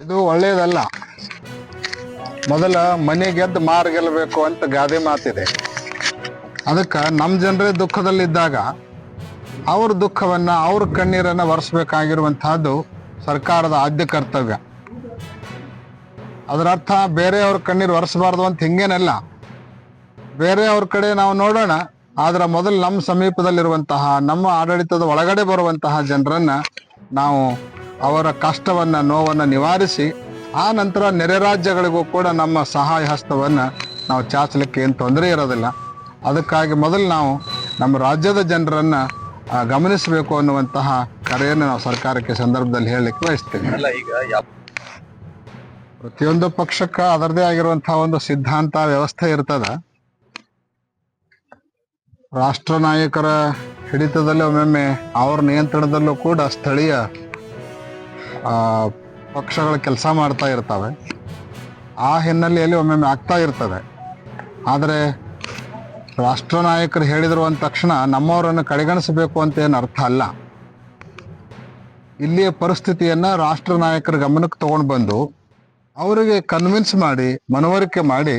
ಇದು ಒಳ್ಳೆಯದಲ್ಲ. ಮೊದಲ ಮನೆ ಗೆದ್ದು ಮಾರು ಗೆಲ್ಲಬೇಕು ಅಂತ ಗಾದೆ ಮಾತಿದೆ. ಅದಕ್ಕೆ ನಮ್ಮ ಜನರೇ ದುಃಖದಲ್ಲಿದ್ದಾಗ ಅವ್ರ ದುಃಖವನ್ನ, ಅವ್ರ ಕಣ್ಣೀರನ್ನ ಒರೆಸ್ಬೇಕಾಗಿರುವಂತಹದ್ದು ಸರ್ಕಾರದ ಆದ್ಯ ಕರ್ತವ್ಯ. ಅದರ ಅರ್ಥ ಬೇರೆಯವ್ರ ಕಣ್ಣೀರು ಒರೆಸಬಾರ್ದು ಅಂತ ಹಿಂಗೇನಲ್ಲ. ಬೇರೆಯವ್ರ ಕಡೆ ನಾವು ನೋಡೋಣ, ಆದ್ರೆ ಮೊದಲು ನಮ್ಮ ಸಮೀಪದಲ್ಲಿರುವಂತಹ, ನಮ್ಮ ಆಡಳಿತದ ಒಳಗಡೆ ಬರುವಂತಹ ಜನರನ್ನ ನಾವು ಅವರ ಕಷ್ಟವನ್ನ, ನೋವನ್ನ ನಿವಾರಿಸಿ ಆ ನಂತರ ನೆರೆ ರಾಜ್ಯಗಳಿಗೂ ಕೂಡ ನಮ್ಮ ಸಹಾಯ ಹಸ್ತವನ್ನ ನಾವು ಚಾಚಲಿಕ್ಕೆ ಏನು ತೊಂದರೆ ಇರೋದಿಲ್ಲ. ಅದಕ್ಕಾಗಿ ಮೊದಲು ನಾವು ನಮ್ಮ ರಾಜ್ಯದ ಜನರನ್ನ ಗಮನಿಸಬೇಕು ಅನ್ನುವಂತಹ ಕರೆಯನ್ನು ನಾವು ಸರ್ಕಾರಕ್ಕೆ ಸಂದರ್ಭದಲ್ಲಿ ಹೇಳಲಿಕ್ಕೆ ಬಯಸ್ತೇವೆ. ಪ್ರತಿಯೊಂದು ಪಕ್ಷಕ್ಕೆ ಅದರದೇ ಆಗಿರುವಂತಹ ಒಂದು ಸಿದ್ಧಾಂತ, ವ್ಯವಸ್ಥೆ ಇರ್ತದ. ರಾಷ್ಟ್ರ ನಾಯಕರ ಹಿಡಿತದಲ್ಲಿ ಒಮ್ಮೊಮ್ಮೆ ಅವ್ರ ನಿಯಂತ್ರಣದಲ್ಲೂ ಕೂಡ ಸ್ಥಳೀಯ ಪಕ್ಷಗಳು ಕೆಲಸ ಮಾಡ್ತಾ ಇರ್ತವೆ. ಆ ಹಿನ್ನೆಲೆಯಲ್ಲಿ ಒಮ್ಮೊಮ್ಮೆ ಆಗ್ತಾ ಇರ್ತದೆ. ಆದರೆ ರಾಷ್ಟ್ರ ನಾಯಕರು ಹೇಳಿದ್ರು ಅಂದ ತಕ್ಷಣ ನಮ್ಮವರನ್ನು ಕಡೆಗಣಿಸಬೇಕು ಅಂತ ಏನು ಅರ್ಥ ಅಲ್ಲ. ಇಲ್ಲಿಯ ಪರಿಸ್ಥಿತಿಯನ್ನ ರಾಷ್ಟ್ರ ನಾಯಕರ ಗಮನಕ್ಕೆ ತಗೊಂಡು ಬಂದು ಅವರಿಗೆ ಕನ್ವಿನ್ಸ್ ಮಾಡಿ, ಮನವರಿಕೆ ಮಾಡಿ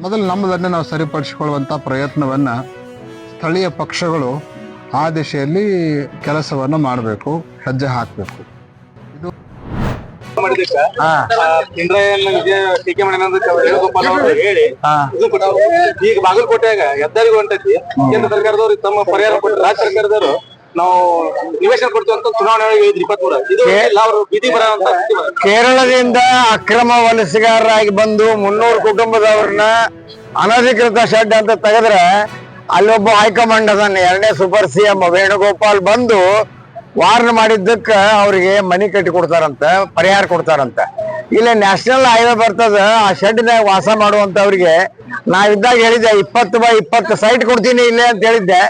ಮೊದಲು ನಮ್ಮದನ್ನೇ ನಾವು ಸರಿಪಡಿಸಿಕೊಳ್ಳುವಂಥ ಪ್ರಯತ್ನವನ್ನ ಸ್ಥಳೀಯ ಪಕ್ಷಗಳು ಆ ದಿಶೆಯಲ್ಲಿ ಕೆಲಸವನ್ನು ಮಾಡಬೇಕು, ಹೆಜ್ಜೆ ಹಾಕಬೇಕು. ಈಗ ಬಾಗಲಕೋಟೆಯಾಗ ಹೆದ್ದಾರಿಗೂ ಹೊಂಟೈತಿ. ಕೇಂದ್ರ ಸರ್ಕಾರದವ್ರು ತಮ್ಮ ಪರಿಹಾರ ಕೊಟ್ಟು ರಾಜ್ಯ ಸರ್ಕಾರದವರು ನಾವು ನಿವೇಶನ ಕೊಡ್ತೀವಿ ಅಂತ ಚುನಾವಣೆ 23 ಕೇರಳದಿಂದ ಅಕ್ರಮ ವಲಸಿಗಾರರಾಗಿ ಬಂದು 300 ಕುಟುಂಬದವ್ರನ್ನ ಅನಧಿಕೃತ ಶೆಡ್ ಅಂತ ತೆಗೆದ್ರೆ ಅಲ್ಲೊಬ್ಬ ಹೈಕಮಾಂಡ್ ಅದನ್ನ 2ನೇ ಸೂಪರ್ CM ವೇಣುಗೋಪಾಲ್ ಬಂದು ವಾರ್ನ್ ಮಾಡಿದ್ದಕ್ಕ ಅವ್ರಿಗೆ ಮನಿ ಕಟ್ಟಿ ಕೊಡ್ತಾರಂತ, ಪರಿಹಾರ ಕೊಡ್ತಾರಂತ. ಇಲ್ಲ ನ್ಯಾಷನಲ್ ಹೈವೇ ಬರ್ತದ, ಆ ಶೆಡ್ನಾಗ ವಾಸ ಮಾಡುವಂತವ್ರಿಗೆ ನಾವಿದ್ದಾಗ ಹೇಳಿದ್ದೆ 20x20 ಸೈಟ್ ಕೊಡ್ತೀನಿ ಇಲ್ಲೇ ಅಂತ ಹೇಳಿದ್ದೆ.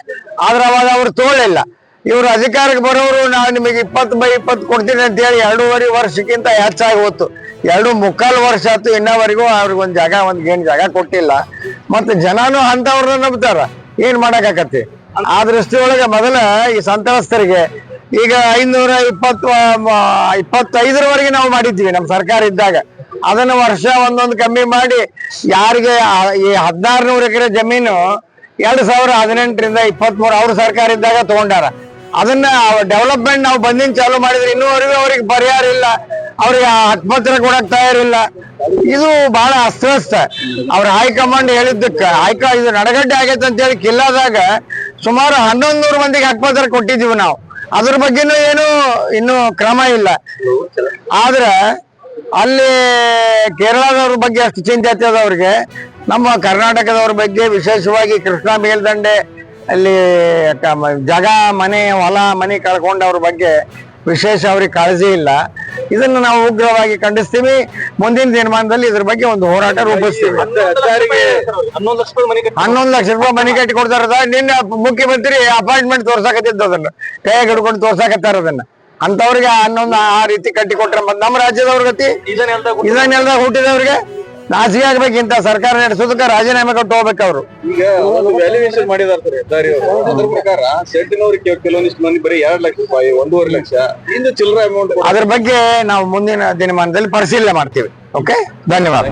ಆದ್ರೆ ಅವಾಗ ಅವ್ರು ತೋಳಿಲ್ಲ. ಇವ್ರು ಅಧಿಕಾರಕ್ಕೆ ಬರೋರು ನಾವು ನಿಮಗೆ 20x20 ಕೊಡ್ತೀನಿ ಅಂತ ಹೇಳಿ 2.5 ವರ್ಷಕ್ಕಿಂತ ಹೆಚ್ಚಾಗಿ ಹೋತು. 2.25 ವರ್ಷ ಆಯ್ತು, ಇನ್ನವರೆಗೂ ಅವ್ರಿಗೆ ಒಂದು ಗೇಣ್ ಜಾಗ ಕೊಟ್ಟಿಲ್ಲ. ಮತ್ತೆ ಜನನು ಅಂತವ್ರನ್ನ ನಂಬ್ತಾರ, ಏನ್ ಮಾಡಕಾಕತಿ? ಆ ದೃಷ್ಟಿಯೊಳಗೆ ಮೊದಲ ಈ ಸಂತ್ರಸ್ತರಿಗೆ ಈಗ 525ರವರೆಗೆ ನಾವು ಮಾಡಿದ್ವಿ ನಮ್ಮ ಸರ್ಕಾರ ಇದ್ದಾಗ. ಅದನ್ನ ವರ್ಷ ಒಂದೊಂದು ಕಮ್ಮಿ ಮಾಡಿ ಯಾರಿಗೆ ಈ 1600 ಎಕರೆ ಜಮೀನು 2018ರಿಂದ 23 ಅವ್ರ ಸರ್ಕಾರ ಇದ್ದಾಗ ತಗೊಂಡಾರ. ಅದನ್ನ ಡೆವಲಪ್ಮೆಂಟ್ ನಾವು ಬಂದಿನ ಚಾಲು ಮಾಡಿದ್ರೆ ಇನ್ನೂವರೆಗೂ ಅವ್ರಿಗೆ ಪರಿಹಾರ ಇಲ್ಲ, ಅವ್ರಿಗೆ ಹಕ್ಕುಪತ್ರ ಕೊಡಕ್ ತಯಾರಿಲ್ಲ. ಇದು ಬಹಳ ಅಸ್ವಸ್ಥ. ಅವ್ರ ಹೈಕಮಾಂಡ್ ಹೇಳಿದ್ದಕ್ಕ ಇದು ನಡಗಡ್ಡೆ ಆಗೈತೆ ಅಂತ ಹೇಳಿ ಕಿಲ್ಲಾದಾಗ ಸುಮಾರು 1100 ಮಂದಿಗೆ ಹಕ್ಕುಪತ್ರ ಕೊಟ್ಟಿದ್ದೀವಿ ನಾವು. ಅದ್ರ ಬಗ್ಗೆನೂ ಏನು ಇನ್ನೂ ಕ್ರಮ ಇಲ್ಲ. ಆದ್ರೆ ಅಲ್ಲಿ ಕೇರಳದವ್ರ ಬಗ್ಗೆ ಅಷ್ಟು ಚಿಂತೆ ಆಗ್ತದ ಅವ್ರಿಗೆ. ನಮ್ಮ ಕರ್ನಾಟಕದವ್ರ ಬಗ್ಗೆ ವಿಶೇಷವಾಗಿ ಕೃಷ್ಣಾ ಮೇಲ್ದಂಡೆ ಅಲ್ಲಿ ಜಾಗ, ಮನೆ, ಹೊಲ ಮನೆ ಕಳ್ಕೊಂಡವ್ರ ಬಗ್ಗೆ ವಿಶೇಷ ಅವ್ರಿಗೆ ಕಾಳಜಿ ಇಲ್ಲ. ಇದನ್ನು ನಾವು ಉಗ್ರವಾಗಿ ಖಂಡಿಸ್ತೀವಿ. ಮುಂದಿನ ದಿನಮಾನದಲ್ಲಿ ಇದ್ರ ಬಗ್ಗೆ ಒಂದು ಹೋರಾಟ ರೂಪಿಸ್ತೀವಿ. 11 ಲಕ್ಷ ರೂಪಾಯಿ ಮನೆ ಕಟ್ಟಿ ಕೊಡ್ತಾರ. ನಿನ್ನೆ ಮುಖ್ಯಮಂತ್ರಿ ಅಪಾಯಿಂಟ್ಮೆಂಟ್ ತೋರ್ಸಾಕತ್ತಿದ್ದು, ಅದನ್ನ ಕೈಯಾಗ ಹಿಡ್ಕೊಂಡು ತೋರ್ಸಾಕತ್ತಾರ. ಅದನ್ನ ಅಂತವ್ರಿಗೆ 11 ಆ ರೀತಿ ಕಟ್ಟಿ ಕೊಟ್ರ ನಮ್ಮ ರಾಜ್ಯದವ್ರ ಗತಿ ಇದನ್ನೆಲ್ದಾಗ ಹುಟ್ಟಿದವ್ರಿಗೆ ನಾಚಿಕೆ ಆಗ್ಬೇಕಿಂತ ಸರ್ಕಾರ ನಡೆಸೋದಕ್ಕೆ ರಾಜೀನಾಮೆ ಕೊಟ್ಟು ಹೋಗ್ಬೇಕು ಅವ್ರು. ಈಗ ವ್ಯಾಲ್ಯೂಯೇಷನ್ ಮಾಡಿದಾರೆ ಅದ್ರ ಪ್ರಕಾರ ಸೆಟ್ಟಿನವ್ರಿಗೆ ಕೆಲವೊಂದಿಷ್ಟು ಮಂದಿ ಬರೀ 2 ಲಕ್ಷ ರೂಪಾಯಿ, 1.5 ಲಕ್ಷ ಇಂದು ಚಿಲ್ಲರೆ ಅಮೌಂಟ್. ಅದ್ರ ಬಗ್ಗೆ ನಾವು ಮುಂದಿನ ದಿನಮಾನದಲ್ಲಿ ಪರಿಶೀಲನೆ ಮಾಡ್ತೀವಿ. ಓಕೆ, ಧನ್ಯವಾದ.